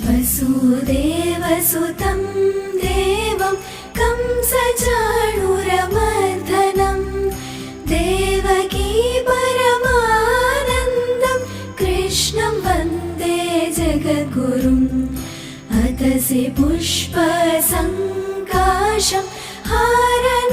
वसुदेवसुतं देवं कंसचाणूरमर्दनं देवकी परमानन्दं कृष्णं वन्दे जगद्गुरुम् अतसि पुष्पसङ्काशं हारनूपुरशोभितम्